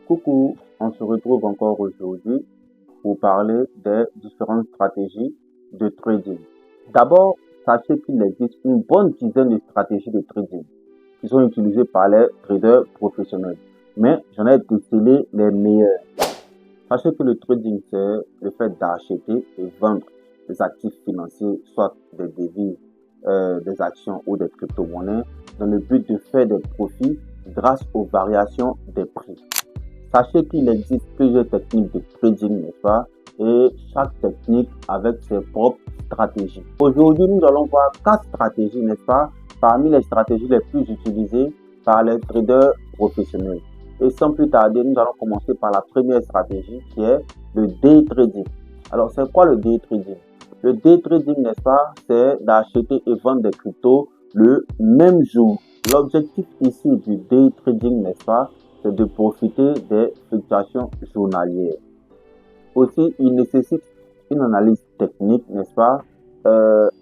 Coucou, on se retrouve encore aujourd'hui pour parler des différentes stratégies de trading. D'abord, sachez qu'il existe une bonne dizaine de stratégies de trading qui sont utilisées par les traders professionnels, mais j'en ai décelé les meilleures. Sachez que le trading, c'est le fait d'acheter et vendre des actifs financiers, soit des devises, des actions ou des crypto-monnaies, dans le but de faire des profits grâce aux variations des prix. Sachez qu'il existe plusieurs techniques de trading, n'est-ce pas? Et chaque technique avec ses propres stratégies. Aujourd'hui, nous allons voir 4 stratégies, n'est-ce pas? Parmi les stratégies les plus utilisées par les traders professionnels. Et sans plus tarder, nous allons commencer par la première stratégie qui est le day trading. Alors, c'est quoi le day trading? Le day trading, n'est-ce pas? C'est d'acheter et vendre des cryptos le même jour. L'objectif ici du day trading, n'est-ce pas? C'est de profiter des fluctuations journalières. Aussi, il nécessite une analyse technique, n'est-ce pas?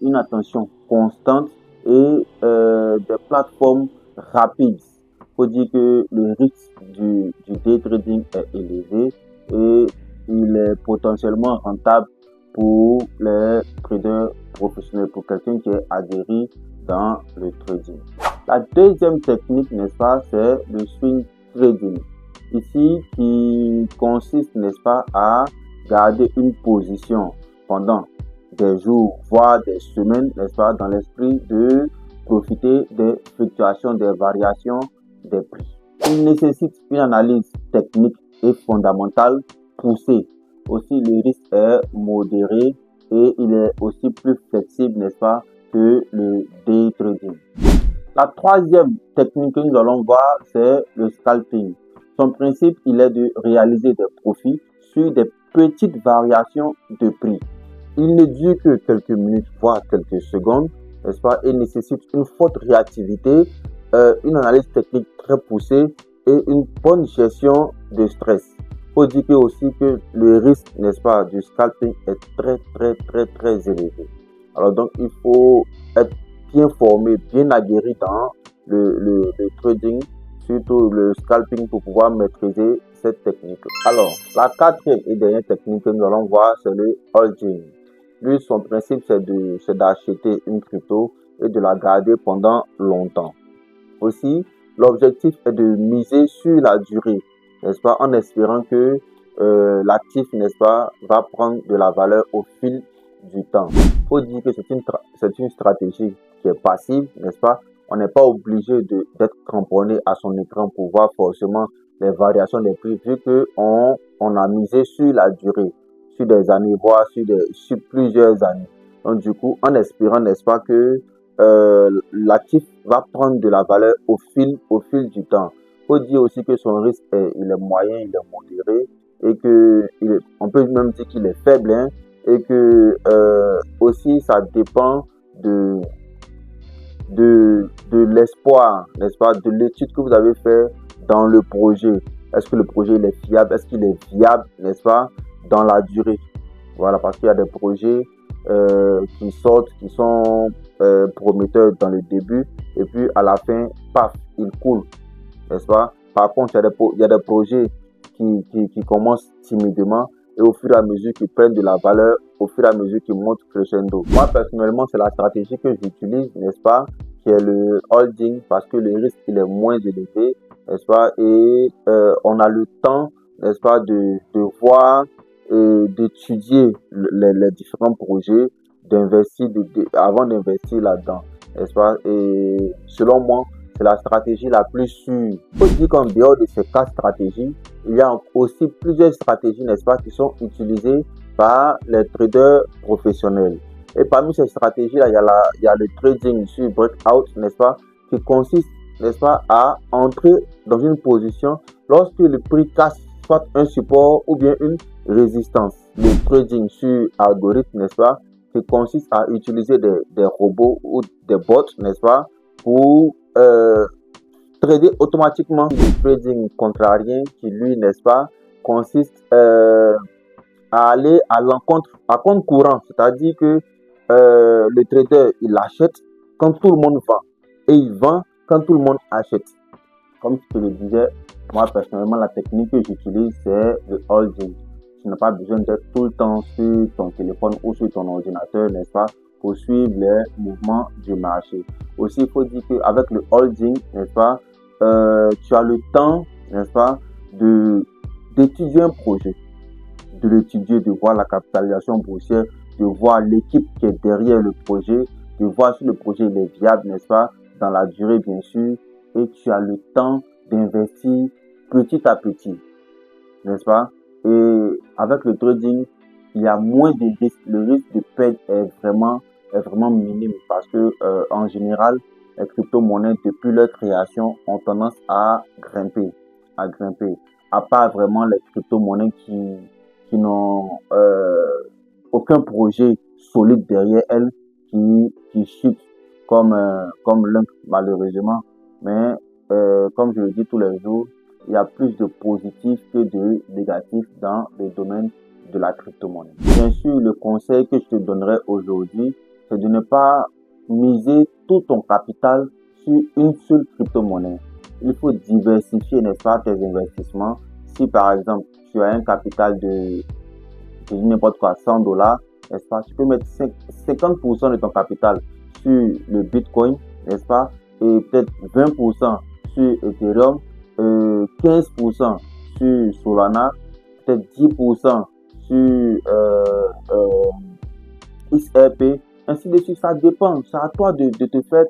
Une attention constante et des plateformes rapides. Il faut dire que le risque du day trading est élevé et il est potentiellement rentable pour les traders professionnels, pour quelqu'un qui est aguerri dans le trading. La deuxième technique, n'est-ce pas, c'est le swing trading. Ici, qui consiste, n'est-ce pas, à garder une position pendant des jours, voire des semaines, n'est-ce pas, dans l'esprit de profiter des fluctuations, des variations des prix. Il nécessite une analyse technique et fondamentale poussée. Aussi, le risque est modéré et il est aussi plus flexible, n'est-ce pas, que le day trading. La troisième technique que nous allons voir, c'est le scalping. Son principe, il est de réaliser des profits sur des petites variations de prix. Il ne dure que quelques minutes, voire quelques secondes, n'est-ce pas, et nécessite une forte réactivité, une analyse technique très poussée et une bonne gestion de stress. Il faut dire aussi que le risque, n'est-ce pas, du scalping est très élevé. Alors donc, il faut être bien formé, bien aguerri dans le trading, surtout le scalping, pour pouvoir maîtriser cette technique. Alors, la quatrième et dernière technique que nous allons voir, c'est le holding. Lui, son principe, c'est d'acheter une crypto et de la garder pendant longtemps. Aussi, l'objectif est de miser sur la durée, n'est-ce pas, en espérant que l'actif, n'est-ce pas, va prendre de la valeur au fil du temps. Il faut dire que c'est une stratégie qui est passive, n'est-ce pas? On n'est pas obligé d'être cramponné à son écran pour voir forcément les variations des prix, vu qu'on a misé sur la durée, sur des années, voire sur plusieurs années. Donc du coup, en espérant, n'est-ce pas, que l'actif va prendre de la valeur au fil du temps. Il faut dire aussi que son risque il est moyen, il est modéré, et que on peut même dire qu'il est faible, hein, et que aussi ça dépend de l'espoir, n'est-ce pas, de l'étude que vous avez fait dans le projet. Est-ce que le projet il est fiable? Est-ce qu'il est viable, n'est-ce pas, dans la durée? Voilà, parce qu'il y a des projets qui sortent, qui sont prometteurs dans le début, et puis à la fin, paf, ils coulent, n'est-ce pas? Par contre, il y a des projets qui commencent timidement et au fur et à mesure qu'ils prennent de la valeur, au fur et à mesure qu'ils montent crescendo. Moi, personnellement, c'est la stratégie que j'utilise, n'est-ce pas, qui est le holding, parce que le risque, il est moins élevé, n'est-ce pas, et on a le temps, n'est-ce pas, de voir et d'étudier les différents projets, d'investir, avant d'investir là-dedans, n'est-ce pas, et selon moi, c'est la stratégie la plus sûre. Il faut dire qu'en dehors de ces 4 stratégies, il y a aussi plusieurs stratégies, n'est-ce pas, qui sont utilisées par les traders professionnels. Et parmi ces stratégies-là, il y a le trading sur breakout, n'est-ce pas, qui consiste, n'est-ce pas, à entrer dans une position lorsque le prix casse soit un support ou bien une résistance. Le trading sur algorithme, n'est-ce pas, qui consiste à utiliser des robots ou des bots, n'est-ce pas, pour trader automatiquement. Le trading contrarien qui, lui, n'est-ce pas, consiste à aller à compte courant, c'est-à-dire que le trader, il achète quand tout le monde vend et il vend quand tout le monde achète. Comme je te le disais Moi, personnellement, la technique que j'utilise, c'est le holding. Tu n'as pas besoin d'être tout le temps sur ton téléphone ou sur ton ordinateur, n'est-ce pas, pour suivre les mouvements du marché. Aussi, il faut dire qu'avec le holding, n'est-ce pas, tu as le temps, n'est-ce pas, d'étudier un projet, de l'étudier, de voir la capitalisation boursière, de voir l'équipe qui est derrière le projet, de voir si le projet est viable, n'est-ce pas, dans la durée, bien sûr, et tu as le temps d'investir petit à petit, n'est-ce pas? Et avec le trading, il y a moins de risques. Le risque de perte est vraiment minime parce que, en général, les crypto-monnaies, depuis leur création, ont tendance à grimper, à part vraiment les crypto-monnaies qui n'ont aucun projet solide derrière elles, qui chutent comme Link, malheureusement. Mais comme je le dis tous les jours, il y a plus de positifs que de négatifs dans le domaine de la crypto-monnaie. Bien sûr, le conseil que je te donnerai aujourd'hui, c'est de ne pas miser tout ton capital sur une seule crypto-monnaie. Il faut diversifier, n'est-ce pas, tes investissements. Si par exemple, tu as un capital de n'importe quoi, 100 $, n'est-ce pas, tu peux mettre 50% de ton capital sur le Bitcoin, n'est-ce pas, et peut-être 20% sur Ethereum, 15% sur Solana, peut-être 10% sur XRP, ainsi de suite. Ça dépend. C'est à toi de te faire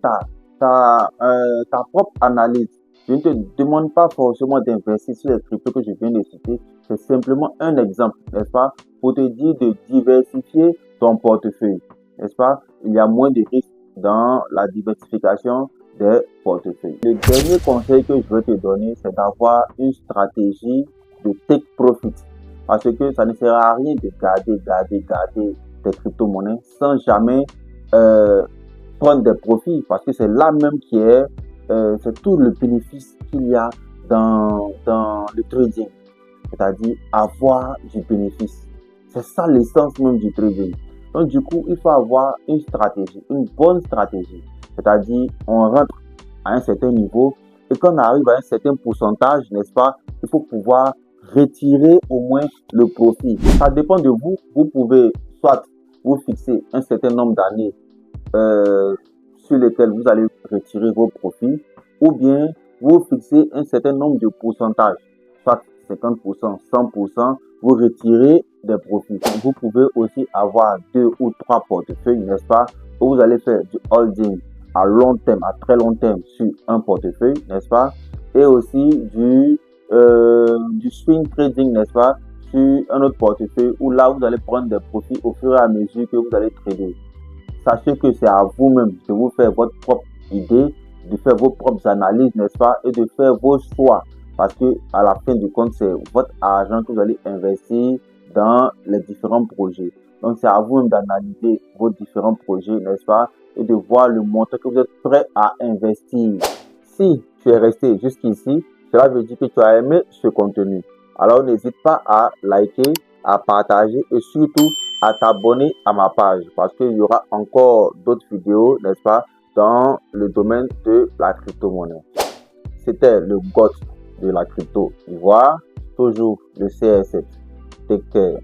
ta propre analyse. Je ne te demande pas forcément d'investir sur les cryptos que je viens de citer. C'est simplement un exemple, n'est-ce pas, pour te dire de diversifier ton portefeuille, n'est-ce pas. Il y a moins de risques dans la diversification des portefeuilles. Le dernier conseil que je veux te donner, c'est d'avoir une stratégie de take profit. Parce que ça ne sert à rien de garder tes crypto-monnaies sans jamais prendre des profits. Parce que c'est là même qui est, c'est tout le bénéfice qu'il y a dans le trading. C'est-à-dire avoir du bénéfice. C'est ça l'essence même du trading. Donc du coup, il faut avoir une stratégie, une bonne stratégie. C'est-à-dire, on rentre à un certain niveau et quand on arrive à un certain pourcentage, n'est-ce pas, il faut pouvoir retirer au moins le profit. Ça dépend de vous. Vous pouvez soit vous fixer un certain nombre d'années sur lesquelles vous allez retirer vos profits, ou bien vous fixez un certain nombre de pourcentages, soit 50%, 100%, vous retirez des profits. Vous pouvez aussi avoir 2 ou 3 portefeuilles, n'est-ce pas, où vous allez faire du holding à long terme, à très long terme sur un portefeuille, n'est-ce pas, et aussi du swing trading, n'est-ce pas, sur un autre portefeuille où là vous allez prendre des profits au fur et à mesure que vous allez trader. Sachez que c'est à vous-même de vous faire votre propre idée, de faire vos propres analyses, n'est-ce pas, et de faire vos choix. Parce que à la fin du compte, c'est votre argent que vous allez investir dans les différents projets. Donc, c'est à vous-même d'analyser vos différents projets, n'est-ce pas, et de voir le montant que vous êtes prêt à investir. Si tu es resté jusqu'ici, cela veut dire que tu as aimé ce contenu. Alors, n'hésite pas à liker, à partager et surtout à t'abonner à ma page parce qu'il y aura encore d'autres vidéos, n'est-ce pas, dans le domaine de la crypto-monnaie. C'était le GOAT de la crypto ivoire, toujours le CR7. Take care.